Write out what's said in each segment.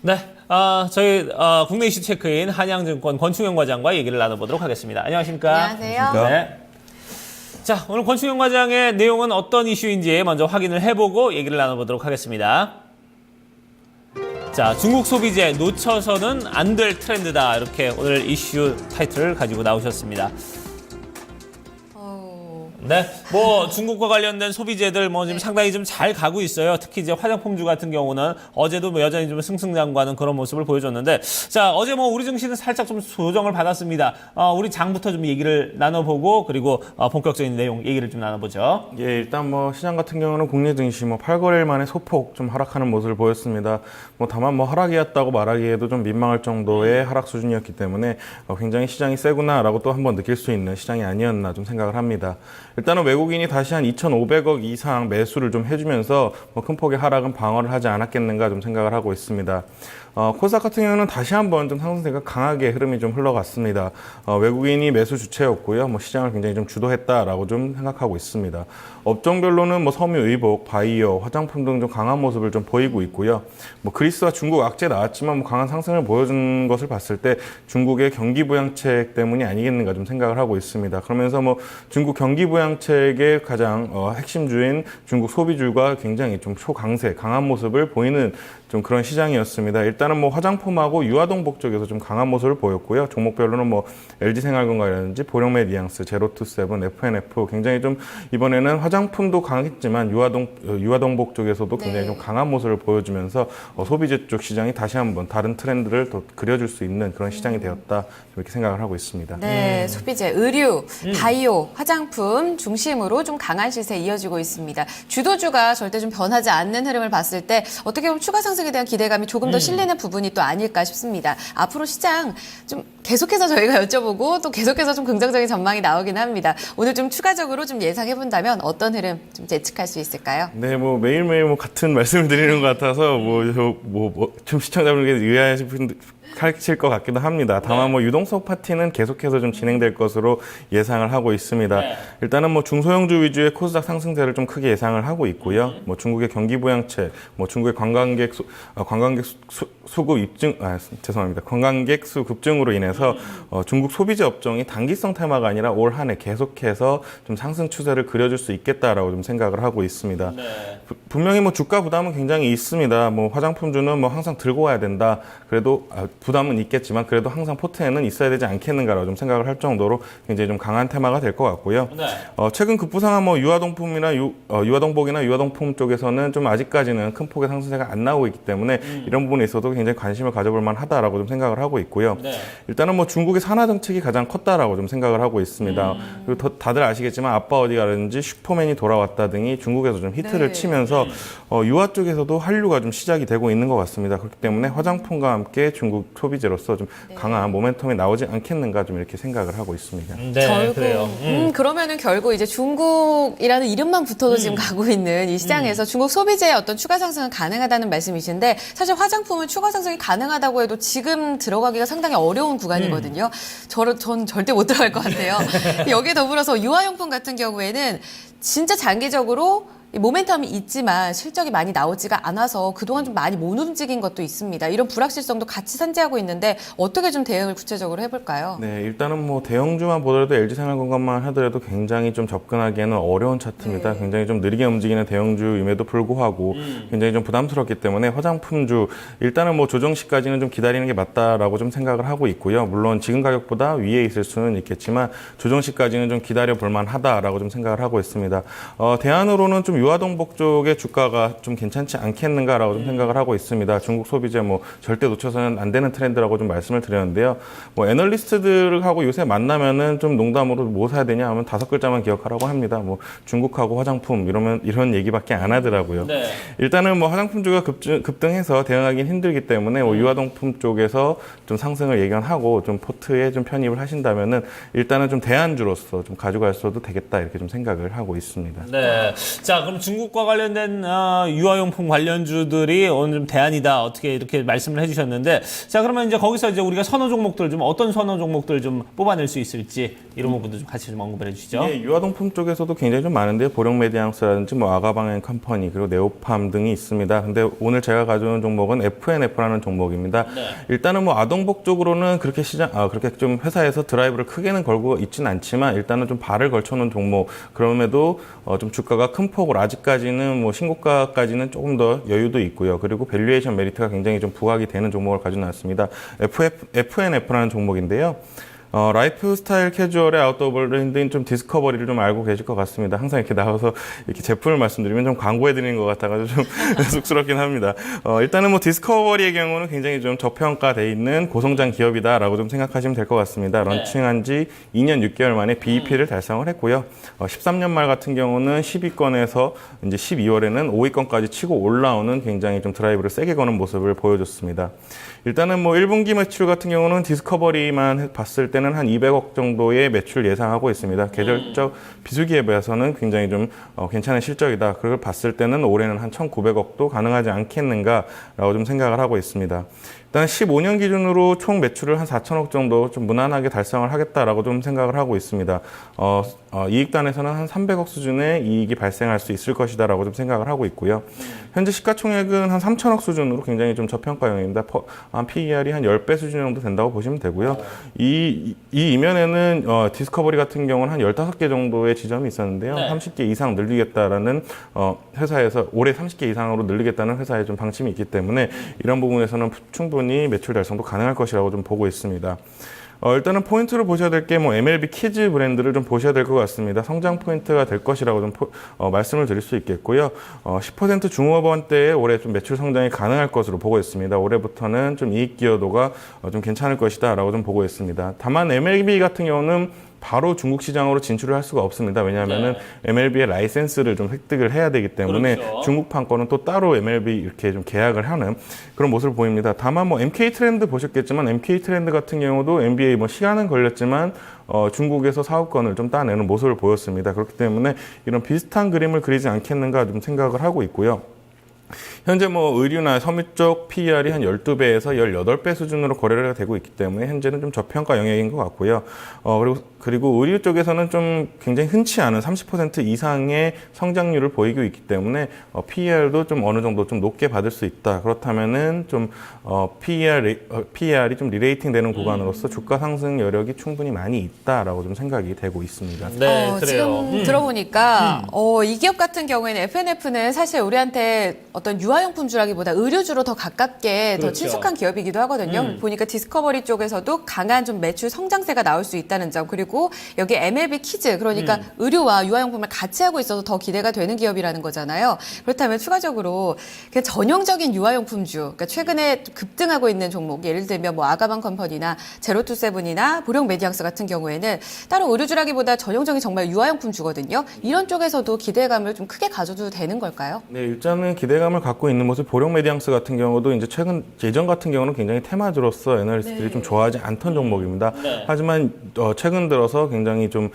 네, 저희 국내 이슈 체크인 한양증권 권충현 과장과 얘기를 나눠보도록 하겠습니다. 안녕하십니까? 안녕하세요. 네. 자, 오늘 권충현 과장의 내용은 어떤 이슈인지 먼저 확인을 해보고 얘기를 나눠보도록 하겠습니다. 자, 중국 소비재 놓쳐서는 안 될 트렌드다. 이렇게 오늘 이슈 타이틀을 가지고 나오셨습니다. 네, 뭐 중국과 관련된 소비재들 뭐 지금 상당히 좀 잘 가고 있어요. 특히 이제 화장품주 같은 경우는 어제도 뭐 여전히 좀 승승장구하는 그런 모습을 보여줬는데, 자 어제 뭐 우리 증시는 살짝 좀 조정을 받았습니다. 우리 장부터 좀 얘기를 나눠보고 그리고 본격적인 내용 얘기를 좀 나눠보죠. 예, 일단 뭐 시장 같은 경우는 국내 증시 뭐 8거래일 만에 소폭 좀 하락하는 모습을 보였습니다. 뭐 다만 뭐 하락이었다고 말하기에도 좀 민망할 정도의 하락 수준이었기 때문에 굉장히 시장이 세구나라고 또 한번 느낄 수 있는 시장이 아니었나 좀 생각을 합니다. 일단은 외국인이 다시 한 2,500억 이상 매수를 좀 해주면서 뭐 큰 폭의 하락은 방어를 하지 않았겠는가 좀 생각을 하고 있습니다. 코스닥 같은 경우는 다시 한번 좀 상승세가 강하게 흐름이 좀 흘러갔습니다. 외국인이 매수 주체였고요. 뭐 시장을 굉장히 좀 주도했다라고 좀 생각하고 있습니다. 업종별로는 뭐 섬유 의복, 바이오, 화장품 등 좀 강한 모습을 좀 보이고 있고요. 뭐 그리스와 중국 악재 나왔지만 뭐 강한 상승을 보여준 것을 봤을 때 중국의 경기 부양책 때문이 아니겠는가 좀 생각을 하고 있습니다. 그러면서 뭐 중국 경기 부양책의 가장 핵심주인 중국 소비주가 굉장히 좀 초강세, 강한 모습을 보이는 좀 그런 시장이었습니다. 일단은 뭐 화장품하고 유아동복 쪽에서 좀 강한 모습을 보였고요. 종목별로는 뭐 LG생활건강이라든지 보령med 이앙스, 제로투세븐, FNF 굉장히 좀 이번에는 화장품도 강했지만 유아동복 쪽에서도 굉장히 좀 강한 모습을 보여주면서 소비재 쪽 시장이 다시 한번 다른 트렌드를 더 그려줄 수 있는 그런 시장이 되었다 이렇게 생각을 하고 있습니다. 네, 소비재, 의류, 바이오, 화장품 중심으로 좀 강한 시세 이어지고 있습니다. 주도주가 절대 좀 변하지 않는 흐름을 봤을 때 어떻게 보면 추가 상승에 대한 기대감이 조금 더 실리는 부분이 또 아닐까 싶습니다. 앞으로 시장 좀 계속해서 저희가 여쭤보고 또 계속해서 좀 긍정적인 전망이 나오긴 합니다. 오늘 좀 추가적으로 좀 예상해 본다면 어떤 흐름 좀 예측할 수 있을까요? 네, 뭐 매일매일 뭐 같은 말씀을 드리는 것 같아서 좀 시청자분들께 의아하실 것 같기도 합니다. 다만 뭐 유동성 파티는 계속해서 좀 진행될 것으로 예상을 하고 있습니다. 네. 일단은 뭐 중소형주 위주의 코스닥 상승세를 좀 크게 예상을 하고 있고요. 뭐 중국의 경기 부양책, 뭐 중국의 관광객 수급 입증, 죄송합니다. 관광객 수 급증으로 인해서 중국 소비재 업종이 단기성 테마가 아니라 올 한 해 계속해서 좀 상승 추세를 그려줄 수 있겠다라고 좀 생각을 하고 있습니다. 네. 분명히 뭐 주가 부담은 굉장히 있습니다. 뭐 화장품주는 뭐 항상 들고 와야 된다. 그래도 부담은 있겠지만 그래도 항상 포트에는 있어야 되지 않겠는가라고 좀 생각을 할 정도로 굉장히 좀 강한 테마가 될 것 같고요. 네. 최근 급부상한 뭐 유아동품이나 유아동복이나 유아동품 쪽에서는 좀 아직까지는 큰 폭의 상승세가 안 나오고 있기 때문에 이런 부분에 있어도 굉장히 관심을 가져볼 만하다라고 좀 생각을 하고 있고요. 네. 일단은 뭐 중국의 산화 정책이 가장 컸다라고 좀 생각을 하고 있습니다. 그리고 다들 아시겠지만 아빠 어디가라든지 슈퍼맨이 돌아왔다 등이 중국에서 좀 히트를 치면서 유아 쪽에서도 한류가 좀 시작이 되고 있는 것 같습니다. 그렇기 때문에 화장품과 함께 중국 소비재로서 좀 강한 모멘텀이 나오지 않겠는가 좀 이렇게 생각을 하고 있습니다. 네, 결국, 그래요. 그러면은 결국 이제 중국이라는 이름만 붙어도 지금 가고 있는 이 시장에서 중국 소비재의 어떤 추가 상승은 가능하다는 말씀이신데 사실 화장품은 추가 상승이 가능하다고 해도 지금 들어가기가 상당히 어려운 구간이거든요. 전 절대 못 들어갈 것 같아요. 여기에 더불어서 유아용품 같은 경우에는 진짜 장기적으로 이 모멘텀이 있지만 실적이 많이 나오지가 않아서 그동안 좀 많이 못 움직인 것도 있습니다. 이런 불확실성도 같이 산재하고 있는데 어떻게 좀 대응을 구체적으로 해볼까요? 네, 일단은 뭐 대형주만 보더라도 LG생활건강만 하더라도 굉장히 좀 접근하기에는 어려운 차트입니다. 굉장히 좀 느리게 움직이는 대형주임에도 불구하고 굉장히 좀 부담스럽기 때문에 화장품주 일단은 뭐 조정 시까지는 좀 기다리는 게 맞다라고 좀 생각을 하고 있고요. 물론 지금 가격보다 위에 있을 수는 있겠지만 조정 시까지는 좀 기다려 볼 만하다라고 좀 생각을 하고 있습니다. 대안으로는 좀 유아동복 쪽의 주가가 좀 괜찮지 않겠는가라고 좀 생각을 하고 있습니다. 중국 소비재 뭐 절대 놓쳐서는 안 되는 트렌드라고 좀 말씀을 드렸는데요. 뭐 애널리스트들하고 요새 만나면은 좀 농담으로 뭐 사야 되냐 하면 5글자만 기억하라고 합니다. 뭐 중국하고 화장품 이런 얘기밖에 안 하더라고요. 네. 일단은 뭐 화장품주가 급등해서 대응하기는 힘들기 때문에 뭐 유아동품 쪽에서 좀 상승을 예견하고 좀 포트에 좀 편입을 하신다면은 일단은 좀 대안주로서 좀 가져갈 수도 되겠다 이렇게 좀 생각을 하고 있습니다. 네. 자, 그럼 그럼 중국과 관련된 유아용품 관련주들이 오늘 좀 대안이다. 어떻게 이렇게 말씀을 해주셨는데, 자 그러면 이제 거기서 이제 우리가 선호 종목들 좀 어떤 선호 종목들 좀 뽑아낼 수 있을지 이런 부분도 좀 같이 좀 언급을 해주시죠. 예, 유아동품 쪽에서도 굉장히 좀 많은데요. 보령메디앙스라든지 뭐 아가방앤컴퍼니 그리고 네오팜 등이 있습니다. 근데 오늘 제가 가져온 종목은 FNF라는 종목입니다. 네. 일단은 뭐 아동복 쪽으로는 그렇게 그렇게 좀 회사에서 드라이브를 크게는 걸고 있지는 않지만 일단은 좀 발을 걸쳐놓은 종목. 그럼에도 좀 주가가 큰 폭으로 아직까지는 뭐 신고가까지는 조금 더 여유도 있고요. 그리고 밸류에이션 메리트가 굉장히 좀 부각이 되는 종목을 가지고 나왔습니다. FNF라는 종목인데요. 라이프 스타일 캐주얼의 아웃도어 브랜드인 좀 디스커버리를 좀 알고 계실 것 같습니다. 항상 이렇게 나와서 이렇게 제품을 말씀드리면 좀 광고해드리는 것 같아가지고 좀 쑥스럽긴 합니다. 일단은 뭐 디스커버리의 경우는 굉장히 좀 저평가돼 있는 고성장 기업이다라고 좀 생각하시면 될 것 같습니다. 런칭한 지 2년 6개월 만에 BEP를 달성을 했고요. 13년 말 같은 경우는 10위권에서 이제 12월에는 5위권까지 치고 올라오는 굉장히 좀 드라이브를 세게 거는 모습을 보여줬습니다. 일단은 뭐 1분기 매출 같은 경우는 디스커버리만 봤을 때는 한 200억 정도의 매출 예상하고 있습니다. 계절적 비수기에 비해서는 굉장히 좀 괜찮은 실적이다. 그걸 봤을 때는 올해는 한 1,900억도 가능하지 않겠는가라고 좀 생각을 하고 있습니다. 일단 15년 기준으로 총 매출을 한 4천억 정도 좀 무난하게 달성을 하겠다라고 좀 생각을 하고 있습니다. 이익단에서는 한 300억 수준의 이익이 발생할 수 있을 것이다라고 좀 생각을 하고 있고요. 현재 시가총액은 한 3천억 수준으로 굉장히 좀 저평가형입니다. PER이 한 10배 수준 정도 된다고 보시면 되고요. 이 이면에는 디스커버리 같은 경우는 한 15개 정도의 지점이 있었는데요. 네. 30개 이상 늘리겠다라는 회사에서 올해 30개 이상으로 늘리겠다는 회사의 좀 방침이 있기 때문에 이런 부분에서는 충분히 매출 달성도 가능할 것이라고 좀 보고 있습니다. 일단은 포인트를 보셔야 될 게 뭐 MLB 키즈 브랜드를 좀 보셔야 될 것 같습니다. 성장 포인트가 될 것이라고 좀 말씀을 드릴 수 있겠고요. 10% 중후반대에 올해 좀 매출 성장이 가능할 것으로 보고 있습니다. 올해부터는 좀 이익 기여도가 좀 괜찮을 것이다라고 좀 보고 있습니다. 다만 MLB 같은 경우는 바로 중국 시장으로 진출을 할 수가 없습니다. 왜냐하면은 MLB의 라이센스를 좀 획득을 해야 되기 때문에 그렇죠. 중국판 거는 또 따로 MLB 이렇게 좀 계약을 하는 그런 모습을 보입니다. 다만 뭐 MK 트렌드 보셨겠지만 MK 트렌드 같은 경우도 NBA 뭐 시간은 걸렸지만 중국에서 사업권을 좀 따내는 모습을 보였습니다. 그렇기 때문에 이런 비슷한 그림을 그리지 않겠는가 좀 생각을 하고 있고요. 현재 뭐 의류나 섬유 쪽 PER이 한 12배에서 18배 수준으로 거래가 되고 있기 때문에 현재는 좀 저평가 영역인 것 같고요. 그리고 의류 쪽에서는 좀 굉장히 흔치 않은 30% 이상의 성장률을 보이고 있기 때문에 PER도 좀 어느 정도 좀 높게 받을 수 있다. 그렇다면은 좀 PER이 좀 리레이팅 되는 구간으로서 주가 상승 여력이 충분히 많이 있다라고 좀 생각이 되고 있습니다. 네, 그래요. 지금 들어보니까 이 기업 같은 경우에는 FNF는 사실 우리한테 어떤 유아용품주라기보다 의류주로 더 가깝게 더 그렇죠. 친숙한 기업이기도 하거든요. 보니까 디스커버리 쪽에서도 강한 좀 매출 성장세가 나올 수 있다는 점, 그리고 여기 MLB 키즈, 그러니까 의류와 유아용품을 같이 하고 있어서 더 기대가 되는 기업이라는 거잖아요. 그렇다면 추가적으로 그냥 전형적인 유아용품주, 그러니까 최근에 급등하고 있는 종목, 예를 들면 뭐 아가방 컴퍼니나 제로투세븐이나 보령 메디앙스 같은 경우에는 따로 의류주라기보다 전형적인 정말 유아용품주거든요. 이런 쪽에서도 기대감을 좀 크게 가져도 되는 걸까요? 네, 일단은 기대감을 갖고 있는 모습. 보령 메디앙스 같은 경우도 이제 예전 같은 경우는 굉장히 테마주로서 애널리스트들이 좀 좋아하지 않던 종목입니다. 하지만 최근 들어서 굉장히 좀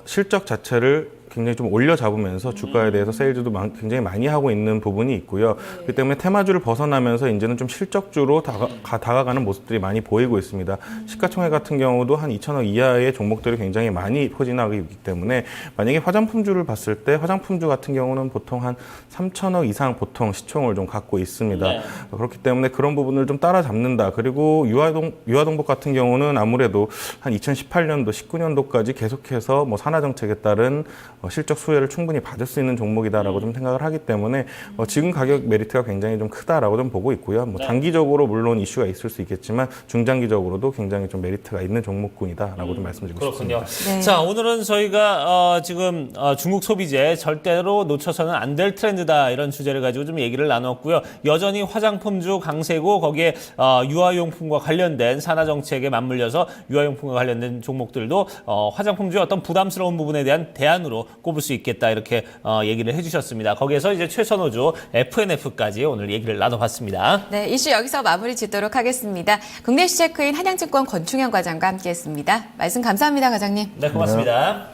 실적 자체를 굉장히 좀 올려 잡으면서 주가에 대해서 세일즈도 굉장히 많이 하고 있는 부분이 있고요. 그렇기 때문에 테마주를 벗어나면서 이제는 좀 실적주로 다가가는 모습들이 많이 보이고 있습니다. 시가총액 같은 경우도 한 2천억 이하의 종목들이 굉장히 많이 포진하고 있기 때문에 만약에 화장품주를 봤을 때 화장품주 같은 경우는 보통 한 3천억 이상 보통 시총을 좀 갖고 있습니다. 네. 그렇기 때문에 그런 부분을 좀 따라잡는다. 그리고 유아동복 같은 경우는 아무래도 한 2018년도, 19년도까지 계속해서 뭐 산하정책에 따른 실적 수혜를 충분히 받을 수 있는 종목이다라고 좀 생각을 하기 때문에 지금 가격 메리트가 굉장히 좀 크다라고 좀 보고 있고요. 뭐 단기적으로 물론 이슈가 있을 수 있겠지만 중장기적으로도 굉장히 좀 메리트가 있는 종목군이다라고 좀 말씀드리고 그렇군요. 싶습니다. 네. 자, 오늘은 저희가 지금 중국 소비재 절대로 놓쳐서는 안 될 트렌드다 이런 주제를 가지고 좀 얘기를 나눴고요. 여전히 화장품주 강세고 거기에 유아용품과 관련된 산하 정책에 맞물려서 유아용품과 관련된 종목들도 화장품주의 어떤 부담스러운 부분에 대한 대안으로 꼽을 수 있겠다 이렇게 얘기를 해주셨습니다. 거기에서 이제 최선호주 FNF까지 오늘 얘기를 나눠봤습니다. 네, 이슈 여기서 마무리 짓도록 하겠습니다. 국내 시체크인 한양증권 권충현 과장과 함께했습니다. 말씀 감사합니다, 과장님. 네, 고맙습니다.